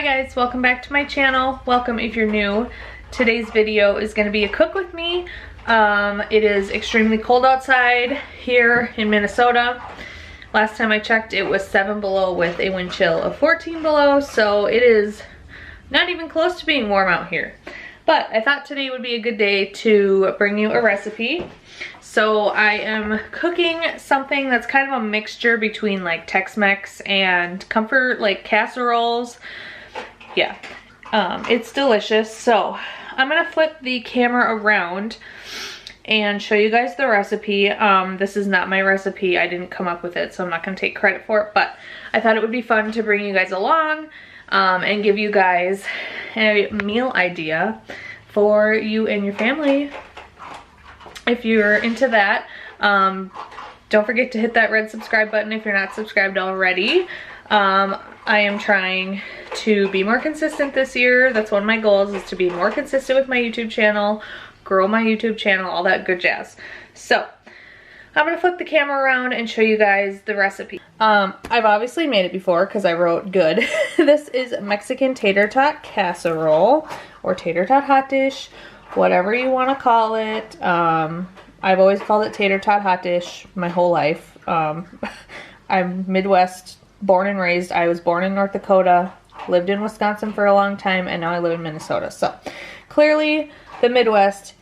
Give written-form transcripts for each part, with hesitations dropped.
guys, welcome back to my channel. Welcome if you're new. Today's video is going to be a cook with me. It is extremely cold outside here in Minnesota. Last time I checked it was 7 below with a wind chill of 14 below, so it is not even close to being warm out here. But I thought today would be a good day to bring you a recipe. So I am cooking something that's kind of a mixture between like Tex-Mex and comfort, like casseroles. Yeah, it's delicious. So I'm gonna flip the camera around and show you guys the recipe. This is not my recipe. I didn't come up with it, so I'm not gonna take credit for it, but I thought it would be fun to bring you guys along and give you guys a meal idea for you and your family. If you're into that, don't forget to hit that red subscribe button if you're not subscribed already. I am trying to be more consistent this year. That's one of my goals, is to be more consistent with my YouTube channel, grow my YouTube channel, all that good jazz. So I'm gonna flip the camera around and show you guys the recipe. I've obviously made it before because I wrote good. This is Mexican tater tot casserole or tater tot hot dish, whatever you want to call it. I've always called it tater tot hot dish my whole life. I'm Midwest, born and raised. I was born in North Dakota, lived in Wisconsin for a long time, and now I live in Minnesota. So clearly the Midwest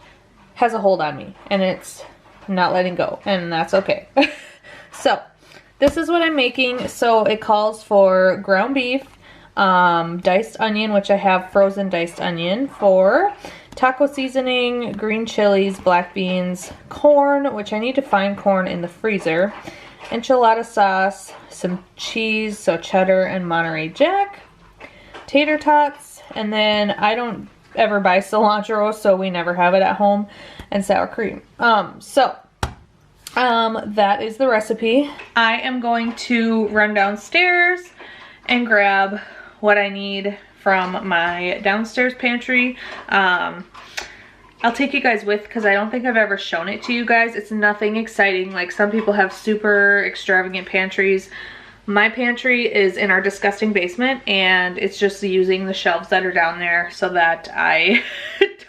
has a hold on me and it's not letting go, and that's okay. So this is what I'm making. So it calls for ground beef, diced onion, which I have frozen diced onion for, taco seasoning, green chilies, black beans, corn, which I need to find corn in the freezer, enchilada sauce, some cheese, so cheddar and Monterey Jack, tater tots, and then I don't ever buy cilantro, so we never have it at home, and sour cream. That is the recipe. I am going to run downstairs and grab what I need from my downstairs pantry. I'll take you guys with because I don't think I've ever shown it to you guys. It's nothing exciting. Like some people have super extravagant pantries. My pantry is in our disgusting basement, and it's just using the shelves that are down there so that I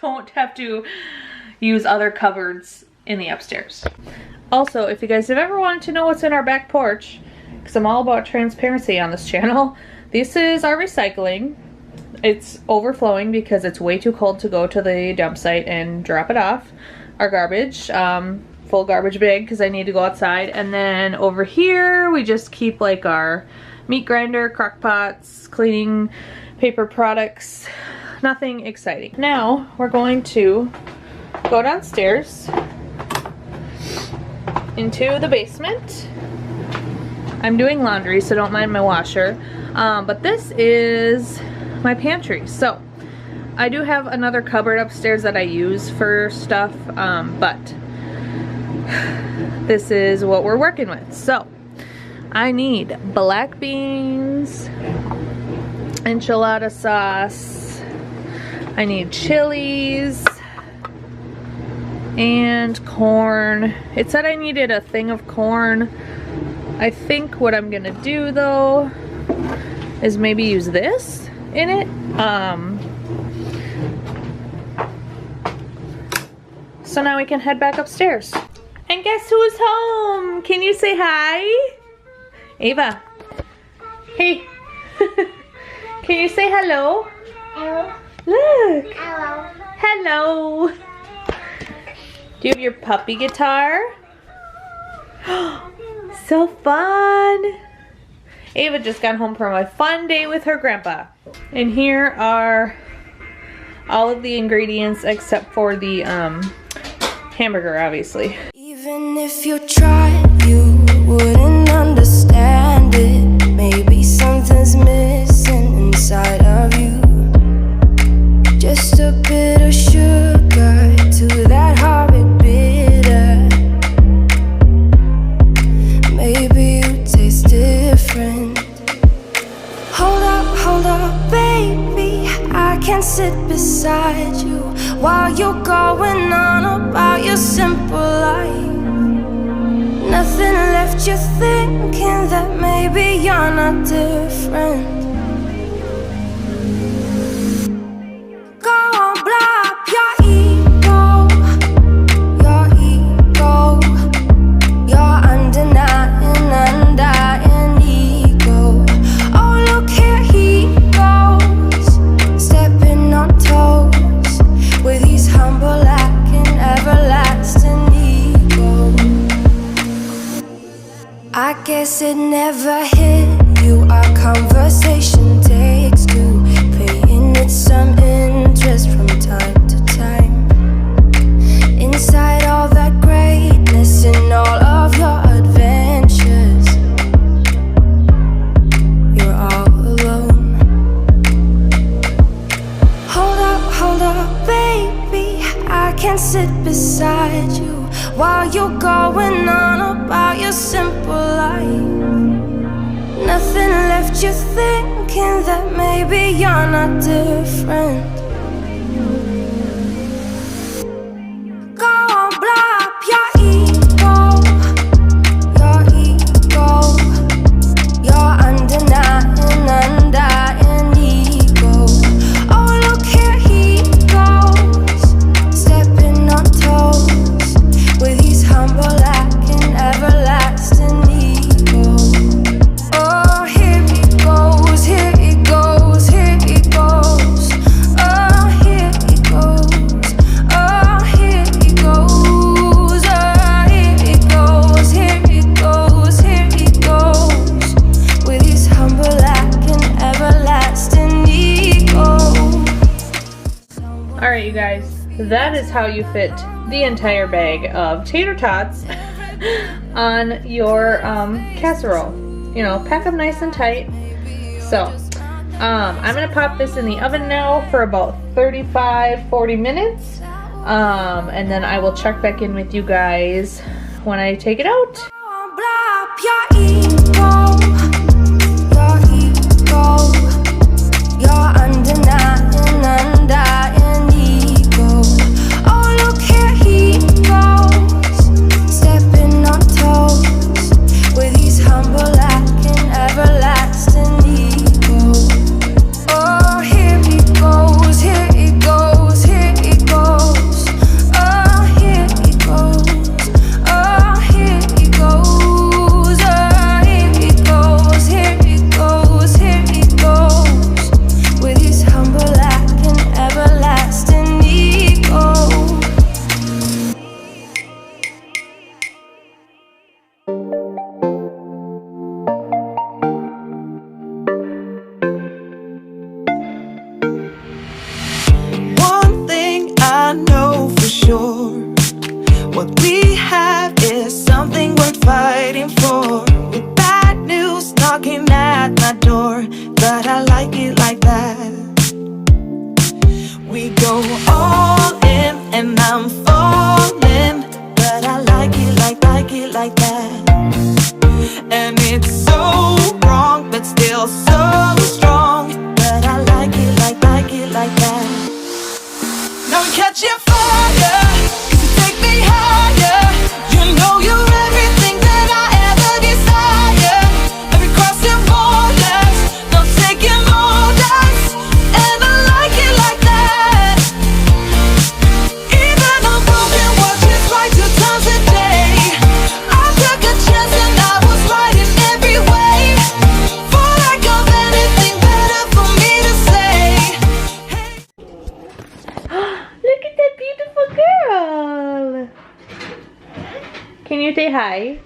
don't have to use other cupboards in the upstairs. Also, if you guys have ever wanted to know what's in our back porch, because I'm all about transparency on this channel, this is our recycling. It's overflowing because it's way too cold to go to the dump site and drop it off. Our garbage, full garbage bag because I need to go outside. And then over here we just keep like our meat grinder, crock pots, cleaning paper products. Nothing exciting. Now we're going to go downstairs into the basement. I'm doing laundry, so don't mind my washer. But this is my pantry. So I do have another cupboard upstairs that I use for stuff, but this is what we're working with. So I need black beans, enchilada sauce, I need chilies, and corn. It said I needed a thing of corn. I think what I'm gonna do though is maybe use this in it. So now we can head back upstairs. And guess who's home? Can you say hi? Ava. Hey. Can you say hello? Hello. Look. Hello. Hello. Do you have your puppy guitar? So fun. Ava just got home from a fun day with her grandpa. And here are all of the ingredients except for the hamburger, obviously. Even if you tried, you wouldn't understand it. Maybe something's missing inside of you. Just a bit of sugar to that horrid bitter. Maybe you taste different. Hold up, baby. I can sit beside you while you're going on about your simple life. Nothing left you thinking that maybe you're not different. guess it never hit you. Our conversation takes two, paying it some interest from time to time. Inside all that greatness and all of your adventures, you're all alone. Hold up, baby, I can sit beside you while you're going on about your simple life. Nothing left you thinking that maybe you're not different. Go on, blow up your ego, your undying ego. Oh, look here he goes, stepping on toes with his humble and everlasting ego. Oh, here he goes, here he goes, here he goes. Oh, here he goes, oh, here he goes, oh, here he goes, here he goes, here he goes with his humble and everlasting ego. Alright, you guys, that is how you fit the entire bag of tater tots on your casserole. You know, pack them nice and tight. So, I'm gonna pop this in the oven now for about 35-40 minutes. And then I will check back in with you guys when I take it out. Blow up your ego, your undying ego. Oh, look here he goes, stepping on toes with his humble and everlasting ego. Oh, here he goes, here he goes, here he goes. Oh, here he goes, oh, here he goes, oh, here he goes, here he goes, here he goes with his humble and everlasting ego. One thing I know for sure, what we have is something worth fighting for. With bad news knocking at my door, but I like it like that. We go all in and I'm falling, but I like it like that. And it's so wrong, but still so strong, but I like it like that. Now I'm catching fire, 'cause you take me higher. You know you're everything that I ever desire. Every crossing borders, no taking orders, and I like it like that. Even on broken words, it's right 2 times a day. I took a chance and I was right in every way. For lack of anything better for me to say. Look at that beautiful girl! Can you say hi?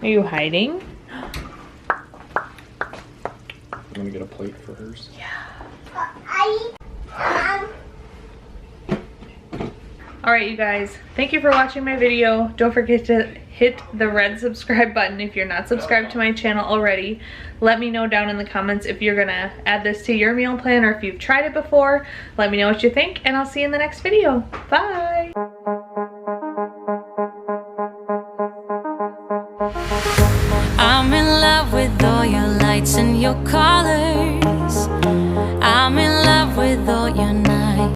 Are you hiding? I'm gonna get a plate for hers. Alright, you guys, thank you for watching my video. Don't forget to hit the red subscribe button if you're not subscribed to my channel already. Let me know down in the comments if you're gonna add this to your meal plan or if you've tried it before. Let me know what you think, and I'll see you in the next video. Bye! I'm in love with all your lights and your colors.